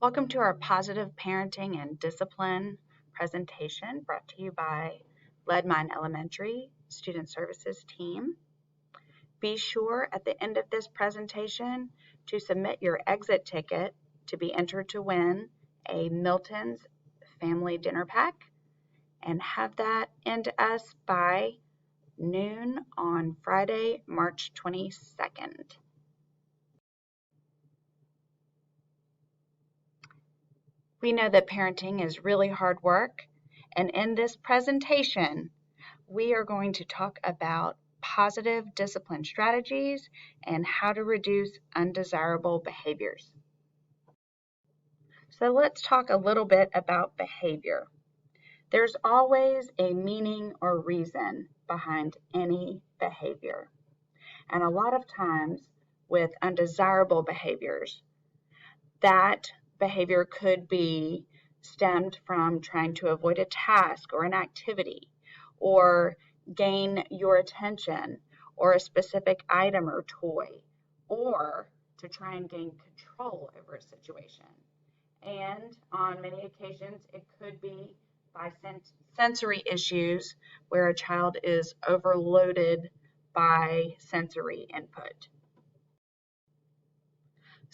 Welcome to our Positive Parenting and Discipline presentation brought to you by Leadmine Elementary Student Services team. Be sure at the end of this presentation to submit your exit ticket to be entered to win a Milton's Family Dinner Pack and have that into us by noon on Friday, March 22nd. We know that parenting is really hard work, and in this presentation, we are going to talk about positive discipline strategies and how to reduce undesirable behaviors. So let's talk a little bit about behavior. There's always a meaning or reason behind any behavior. And a lot of times with undesirable behaviors, that behavior could be stemmed from trying to avoid a task or an activity, or gain your attention, or a specific item or toy, or to try and gain control over a situation. And on many occasions, it could be by sensory issues where a child is overloaded by sensory input.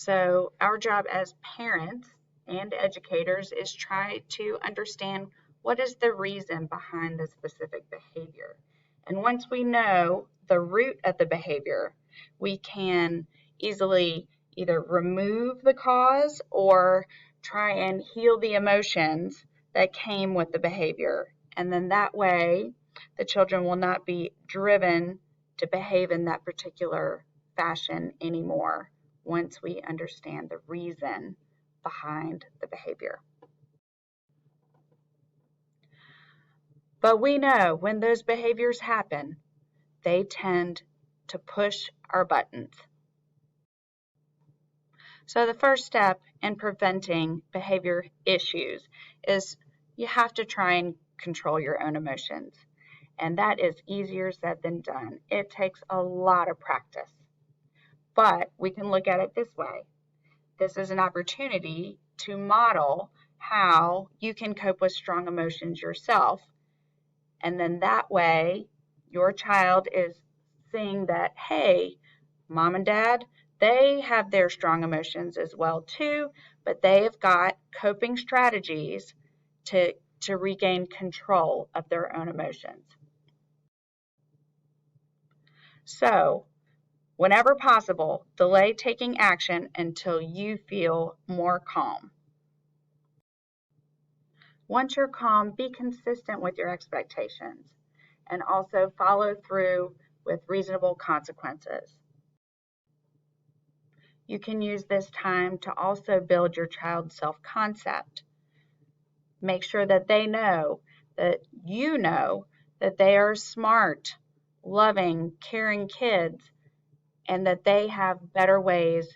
So our job as parents and educators is try to understand what is the reason behind the specific behavior. And once we know the root of the behavior, we can easily either remove the cause or try and heal the emotions that came with the behavior. And then that way, the children will not be driven to behave in that particular fashion anymore once we understand the reason behind the behavior. But we know when those behaviors happen, they tend to push our buttons. So the first step in preventing behavior issues is you have to try and control your own emotions. And that is easier said than done. It takes a lot of practice. But we can look at it this way. This is an opportunity to model how you can cope with strong emotions yourself. And then that way, your child is seeing that, hey, mom and dad, they have their strong emotions as well too, but they have got coping strategies to regain control of their own emotions. So, whenever possible, delay taking action until you feel more calm. Once you're calm, be consistent with your expectations and also follow through with reasonable consequences. You can use this time to also build your child's self-concept. Make sure that they know that you know that they are smart, loving, caring kids, and that they have better ways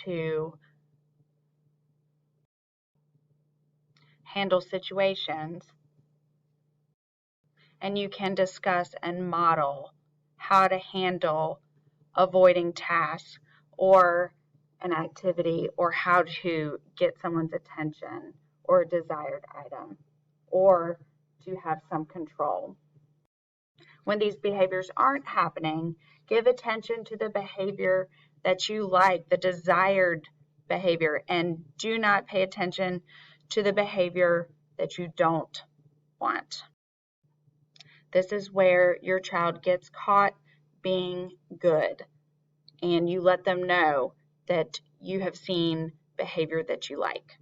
to handle situations. And you can discuss and model how to handle avoiding tasks or an activity, or how to get someone's attention or a desired item, or to have some control. When these behaviors aren't happening, give attention to the behavior that you like, the desired behavior, and do not pay attention to the behavior that you don't want. This is where your child gets caught being good, and you let them know that you have seen behavior that you like.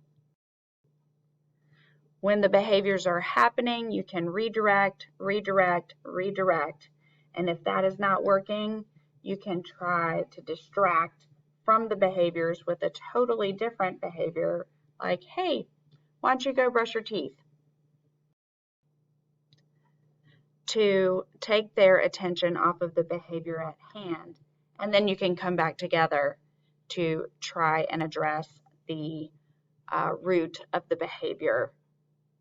When the behaviors are happening, you can redirect, and if that is not working, you can try to distract from the behaviors with a totally different behavior, like, hey, why don't you go brush your teeth? To take their attention off of the behavior at hand, and then you can come back together to try and address the root of the behavior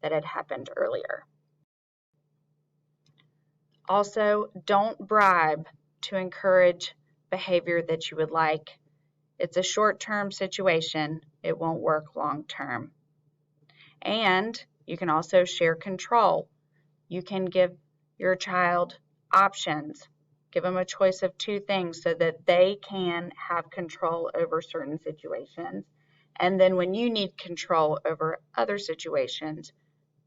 that had happened earlier. Also, don't bribe to encourage behavior that you would like It's a short-term situation. It won't work long-term. And you can also share control. You can give your child options. Give them a choice of two things so that they can have control over certain situations. And then when you need control over other situations,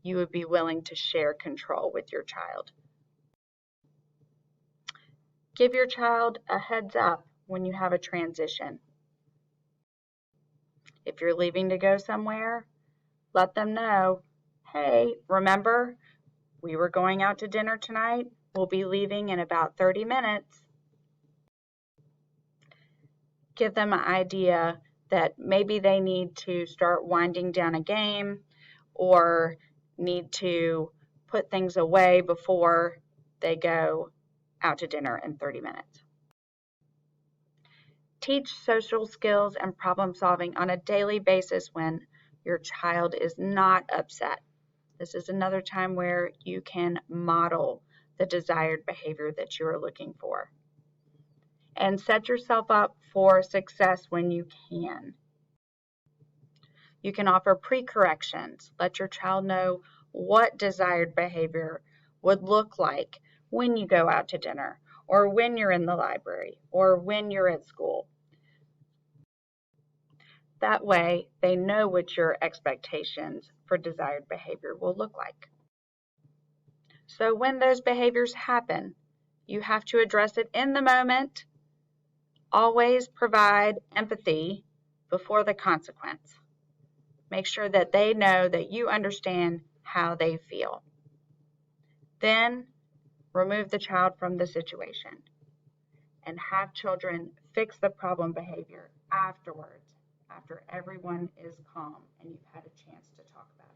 you would be willing to share control with your child. Give your child a heads up when you have a transition. If you're leaving to go somewhere, let them know, hey, remember, we were going out to dinner tonight. We'll be leaving in about 30 minutes. Give them an idea that maybe they need to start winding down a game or need to put things away before they go out to dinner in 30 minutes. Teach social skills and problem solving on a daily basis when your child is not upset. This is another time where you can model the desired behavior that you are looking for. And set yourself up for success when you can. You can offer pre-corrections. Let your child know what desired behavior would look like when you go out to dinner, or when you're in the library, or when you're at school. That way, they know what your expectations for desired behavior will look like. So when those behaviors happen, you have to address it in the moment. Always provide empathy before the consequence. Make sure that they know that you understand how they feel. Then remove the child from the situation and have children fix the problem behavior afterwards, after everyone is calm and you've had a chance to talk about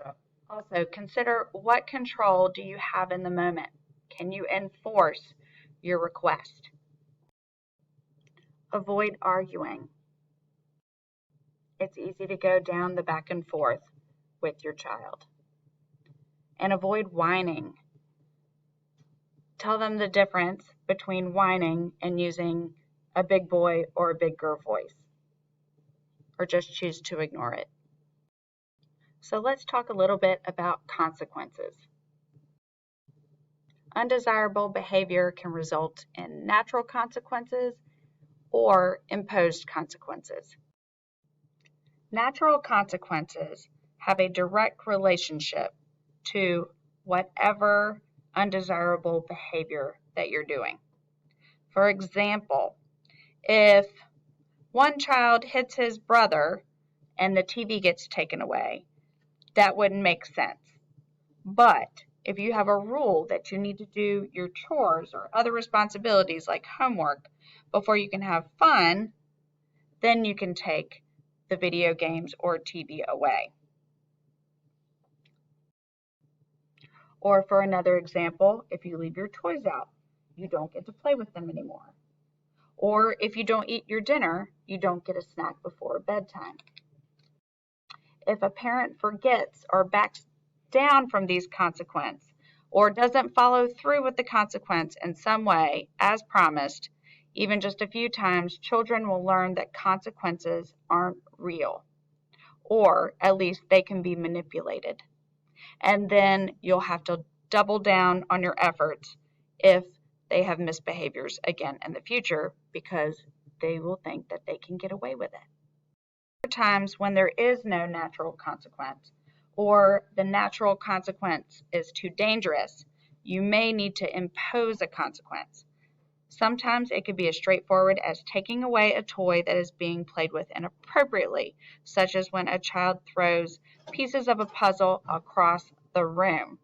it. Also consider, what control do you have in the moment? Can you enforce your request? Avoid arguing. It's easy to go down the back and forth with your child. And avoid whining. Tell them the difference between whining and using a big boy or a big girl voice, or just choose to ignore it. So let's talk a little bit about consequences. Undesirable behavior can result in natural consequences or imposed consequences. Natural consequences have a direct relationship to whatever undesirable behavior that you're doing. For example, if one child hits his brother and the TV gets taken away, that wouldn't make sense. But if you have a rule that you need to do your chores or other responsibilities like homework before you can have fun, then you can take the video games or TV away. Or for another example, if you leave your toys out, you don't get to play with them anymore. Or if you don't eat your dinner, you don't get a snack before bedtime. If a parent forgets or backs down from these consequences, or doesn't follow through with the consequence in some way, as promised, even just a few times, children will learn that consequences aren't real, or at least they can be manipulated. And then you'll have to double down on your efforts if they have misbehaviors again in the future, because they will think that they can get away with it. Times when there is no natural consequence, or the natural consequence is too dangerous, you may need to impose a consequence. Sometimes it could be as straightforward as taking away a toy that is being played with inappropriately, such as when a child throws pieces of a puzzle across the room.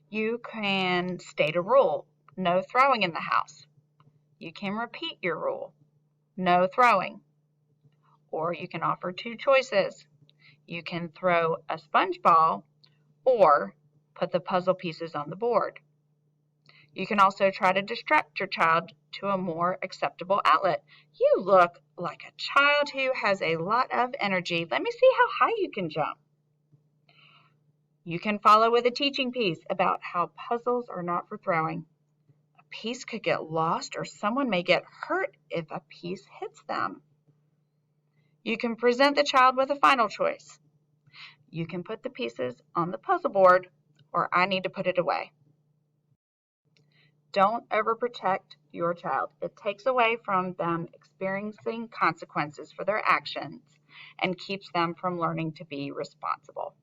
You can state a rule, no throwing in the house. You can repeat your rule, no throwing. Or you can offer two choices. You can throw a sponge ball or put the puzzle pieces on the board. You can also try to distract your child to a more acceptable outlet. You look like a child who has a lot of energy. Let me see how high you can jump. You can follow with a teaching piece about how puzzles are not for throwing. A piece could get lost or someone may get hurt if a piece hits them. You can present the child with a final choice. You can put the pieces on the puzzle board, or I need to put it away. Don't overprotect your child. It takes away from them experiencing consequences for their actions and keeps them from learning to be responsible.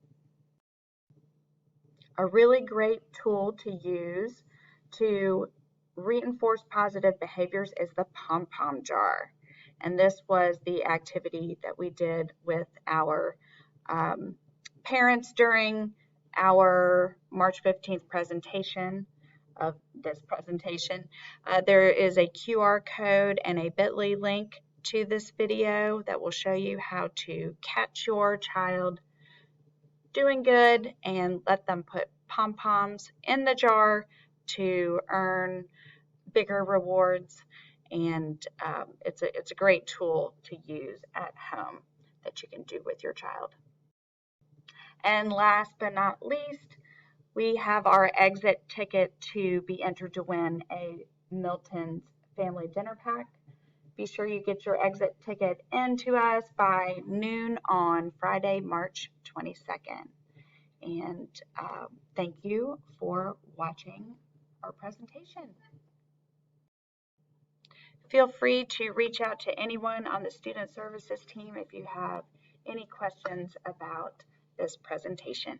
A really great tool to use to reinforce positive behaviors is the pom-pom jar. And this was the activity that we did with our parents during our March 15th presentation of this presentation. There is a QR code and a bit.ly link to this video that will show you how to catch your child doing good and let them put pom-poms in the jar to earn bigger rewards. And it's a great tool to use at home that you can do with your child. And last but not least, we have our exit ticket to be entered to win a Milton's Family Dinner Pack. Be sure you get your exit ticket into us by noon on Friday, March 22nd. And thank you for watching our presentation. Feel free to reach out to anyone on the Student Services team if you have any questions about this presentation.